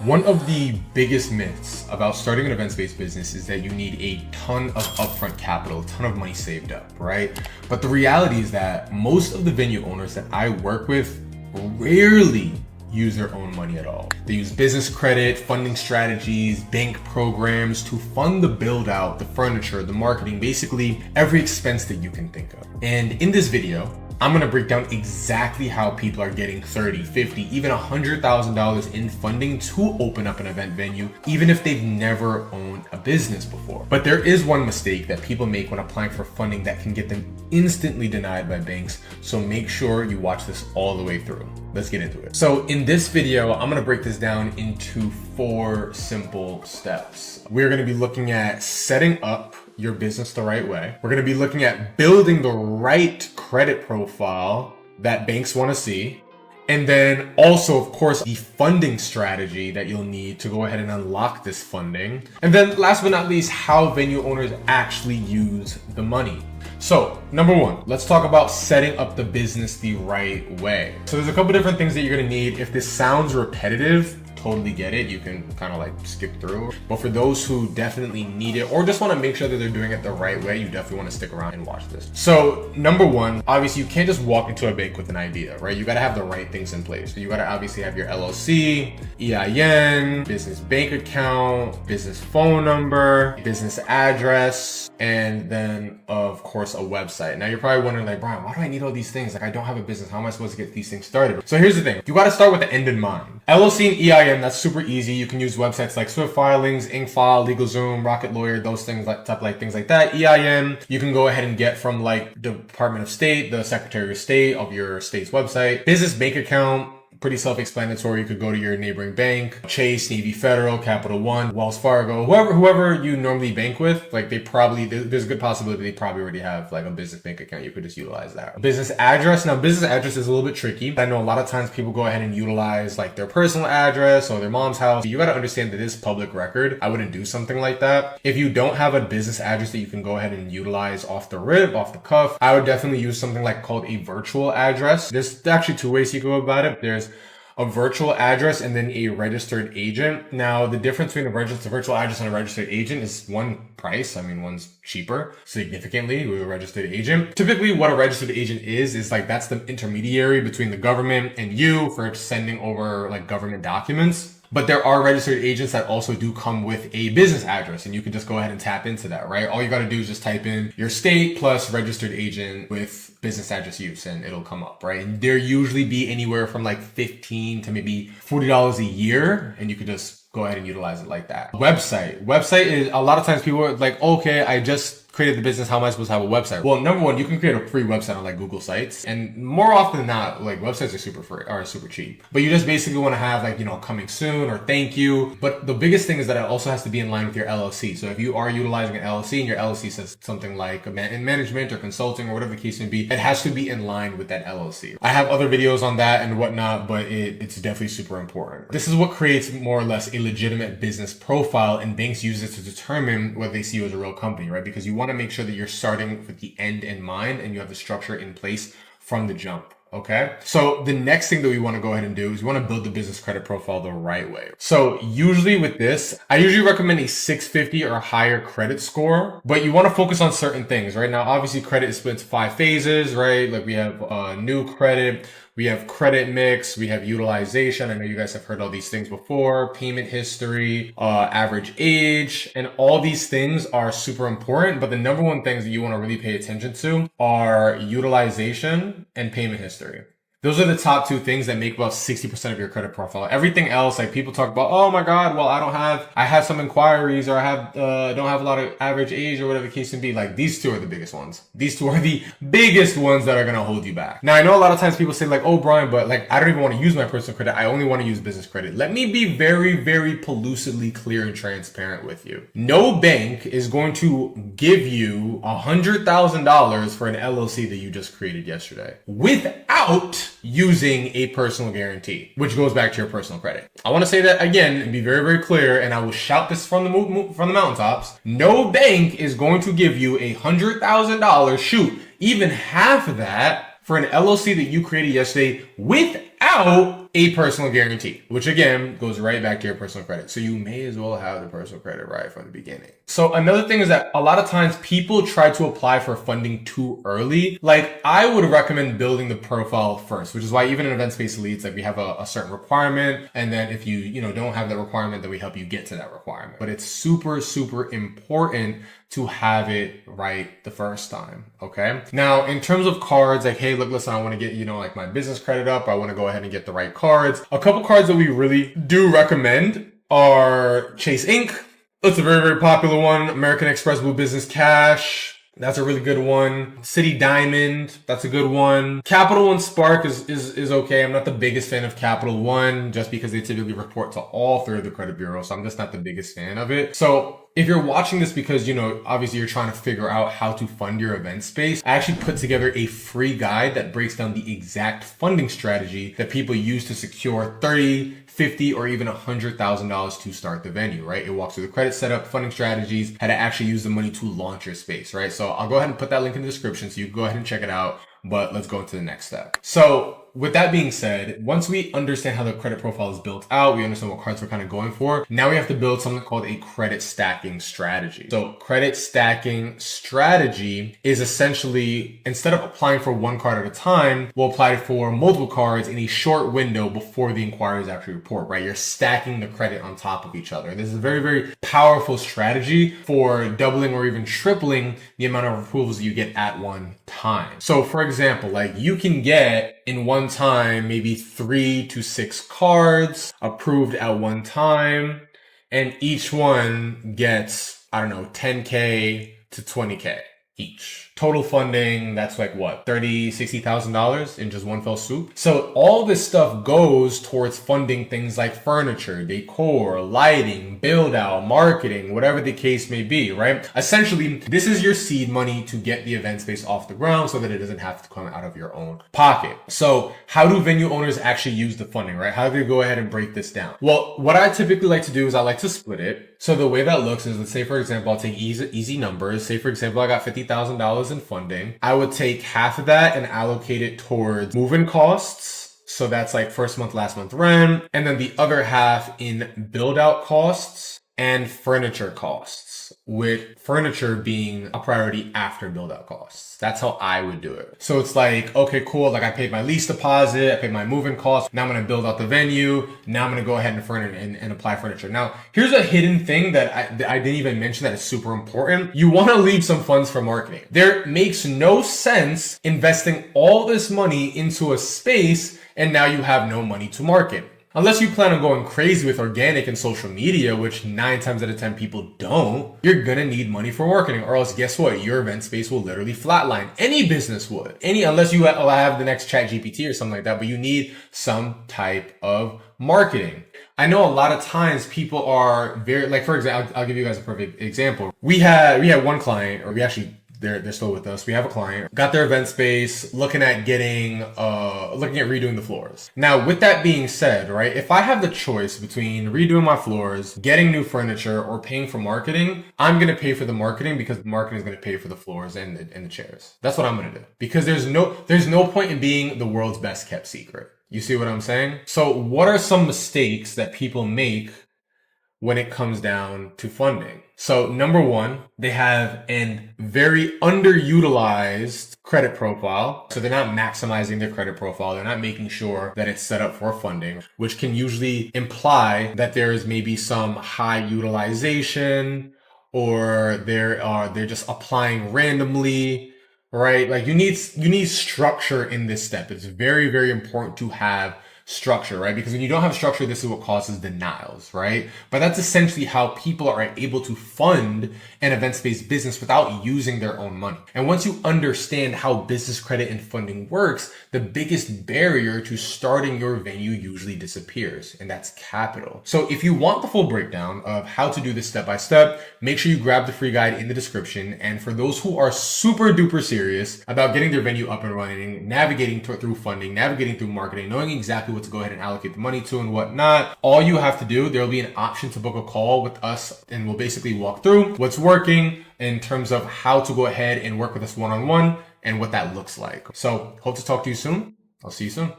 One of the biggest myths about starting an events-based business is that you need a ton of upfront capital, a ton of money saved up, right? But the reality is that most of the venue owners that I work with rarely use their own money at all. They use business credit, funding strategies, bank programs to fund the build out, the furniture, the marketing, basically every expense that you can think of. And in this video, I'm gonna break down exactly how people are getting $30, $50, even $100,000 in funding to open up an event venue, even if they've never owned a business before. But there is one mistake that people make when applying for funding that can get them instantly denied by banks. So make sure you watch this all the way through. Let's get into it. So in this video, I'm gonna break this down into 4 simple steps. We're gonna be looking at setting up your business the right way. We're gonna be looking at building the right credit profile that banks wanna see. And then also, of course, the funding strategy that you'll need to go ahead and unlock this funding. And then last but not least, how venue owners actually use the money. So number 1, let's talk about setting up the business the right way. So there's a couple different things that you're gonna need. If this sounds repetitive, totally get it. You can kind of like skip through. But for those who definitely need it or just want to make sure that they're doing it the right way, you definitely want to stick around and watch this. So number 1, obviously you can't just walk into a bank with an idea, right? You got to have the right things in place. So you got to obviously have your LLC, EIN, business bank account, business phone number, business address, and then of course a website. Now you're probably wondering like, Brian, why do I need all these things? Like I don't have a business. How am I supposed to get these things started? So here's the thing. You got to start with the end in mind. LLC and EIN, that's super easy. You can use websites like Swift Filings, InkFile, LegalZoom, Rocket Lawyer, those things like things like that. EIN, you can go ahead and get from like Department of State, the Secretary of State of your state's website. Business bank account, pretty self-explanatory. You could go to your neighboring bank, Chase, Navy Federal, Capital One, Wells Fargo, whoever you normally bank with, like there's a good possibility they probably already have like a business bank account. You could just utilize that. Business address. Now business address is a little bit tricky. I know a lot of times people go ahead and utilize like their personal address or their mom's house. You got to understand that this public record. I wouldn't do something like that. If you don't have a business address that you can go ahead and utilize off the rip, off the cuff, I would definitely use something like called a virtual address. There's actually 2 ways you go about it. There's a virtual address and then a registered agent. Now, the difference between a virtual address and a registered agent is one price. I mean, one's cheaper significantly with a registered agent. Typically, what a registered agent is like that's the intermediary between the government and you for sending over like government documents. But there are registered agents that also do come with a business address, and you can just go ahead and tap into that, right? All you got to do is just type in your state plus registered agent with business address use, and it'll come up, right? And there usually be anywhere from like $15 to maybe $40 a year, and you could just go ahead and utilize it like that. Website is a lot of times people are like, okay, I just created the business. How am I supposed to have a website? Well, number 1, you can create a free website on like Google Sites, and more often than not, like websites are super free or super cheap. But you just basically want to have like, coming soon or thank you. But the biggest thing is that it also has to be in line with your LLC. So if you are utilizing an LLC and your LLC says something like in management or consulting or whatever the case may be, it has to be in line with that LLC. I have other videos on that and whatnot, but it's definitely super important. This is what creates more or less a legitimate business profile, and banks use it to determine whether they see you as a real company, right? Because you want to make sure that you're starting with the end in mind and you have the structure in place from the jump. Okay. So the next thing that we want to go ahead and do is we want to build the business credit profile the right way. So usually with this, I usually recommend a 650 or higher credit score, but you want to focus on certain things. Right now, obviously credit is split into 5 phases, right? Like we have new credit, we have credit mix, we have utilization. I know you guys have heard all these things before, payment history, average age, and all these things are super important. But the number 1 things that you want to really pay attention to are utilization and payment history. Those are the top 2 things that make about 60% of your credit profile. Everything else, like people talk about, oh my God, well, I have some inquiries, or I don't have a lot of average age or whatever the case may be. Like these 2 are the biggest ones. These 2 are the biggest ones that are going to hold you back. Now, I know a lot of times people say like, oh, Brian, but like, I don't even want to use my personal credit. I only want to use business credit. Let me be very, very pellucidly clear and transparent with you. No bank is going to give you $100,000 for an LLC that you just created yesterday without using a personal guarantee, which goes back to your personal credit. I want to say that again and be very, very clear, and I will shout this from the mountaintops. No bank is going to give you $100,000, shoot, even half of that for an LLC that you created yesterday without without a personal guarantee, which again goes right back to your personal credit. So you may as well have the personal credit right from the beginning. So another thing is that a lot of times people try to apply for funding too early. Like I would recommend building the profile first, which is why even in Event Space Elites, like we have a certain requirement. And then if you don't have that requirement, then we help you get to that requirement. But it's super, super important to have it right the first time. Okay. Now, in terms of cards, like, hey, look, listen, I want to get, like my business credit up. I want to go ahead and get the right cards. A couple cards that we really do recommend are Chase Inc. That's a very, very popular one. American Express Blue Business Cash. That's a really good one. City Diamond, that's a good one. Capital One Spark is okay. I'm not the biggest fan of Capital One just because they typically report to all three of the credit bureaus. So I'm just not the biggest fan of it. So if you're watching this because, obviously you're trying to figure out how to fund your event space, I actually put together a free guide that breaks down the exact funding strategy that people use to secure $30,000, $50,000, or even $100,000 to start the venue, right? It walks through the credit setup, funding strategies, how to actually use the money to launch your space, right? So I'll go ahead and put that link in the description so you can go ahead and check it out. But let's go into the next step. So with that being said, once we understand how the credit profile is built out, we understand what cards we're kind of going for. Now we have to build something called a credit stacking strategy. So credit stacking strategy is essentially, instead of applying for one card at a time, we'll apply for multiple cards in a short window before the inquiries actually report, right? You're stacking the credit on top of each other. This is a very, very powerful strategy for doubling or even tripling the amount of approvals you get at one time. So for example, like you can get in one time, maybe 3 to 6 cards approved at one time. And each one gets, 10K to 20K each. Total funding, that's like what, $30,000, $60,000 in just one fell swoop. So all this stuff goes towards funding things like furniture, decor, lighting, build out, marketing, whatever the case may be, right? Essentially, this is your seed money to get the event space off the ground so that it doesn't have to come out of your own pocket. So how do venue owners actually use the funding, right? How do they go ahead and break this down? Well, what I typically like to do is I like to split it. So the way that looks is, let's say, for example, I'll take easy numbers. Say, for example, I got $50,000 in funding. I would take half of that and allocate it towards move-in costs. So that's like first month, last month rent. And then the other half in build-out costs and furniture costs, with furniture being a priority after build-out costs. That's how I would do it. So it's like, okay, cool. Like I paid my lease deposit, I paid my move-in costs. Now I'm going to build out the venue. Now I'm going to go ahead and apply furniture. Now, here's a hidden thing that I didn't even mention that is super important. You want to leave some funds for marketing. There makes no sense investing all this money into a space and now you have no money to market. Unless you plan on going crazy with organic and social media, which 9 times out of 10 people don't, you're gonna need money for marketing, or else guess what? Your event space will literally flatline. Any business would. Unless you have the next ChatGPT or something like that, but you need some type of marketing. I know a lot of times people are very, like, for example, I'll give you guys a perfect example. We had one client, or they're still with us. We have a client, got their event space, looking at redoing the floors. Now, with that being said, right, if I have the choice between redoing my floors, getting new furniture, or paying for marketing, I'm going to pay for the marketing because the marketing is going to pay for the floors and the chairs. That's what I'm going to do, because there's no point in being the world's best kept secret. You see what I'm saying? So what are some mistakes that people make when it comes down to funding? So number one, they have a very underutilized credit profile. So they're not maximizing their credit profile. They're not making sure that it's set up for funding, which can usually imply that there is maybe some high utilization, or they're just applying randomly, right? Like you need structure in this step. It's very, very important to have structure, right? Because when you don't have structure, this is what causes denials, right? But that's essentially how people are able to fund an event-based business without using their own money. And once you understand how business credit and funding works, the biggest barrier to starting your venue usually disappears, and that's capital. So if you want the full breakdown of how to do this step by step, make sure you grab the free guide in the description. And for those who are super duper serious about getting their venue up and running, navigating through funding, navigating through marketing, knowing exactly what to go ahead and allocate the money to and whatnot, all you have to do, there will be an option to book a call with us, and we'll basically walk through what's working in terms of how to go ahead and work with us one-on-one and what that looks like. So hope to talk to you soon. I'll see you soon.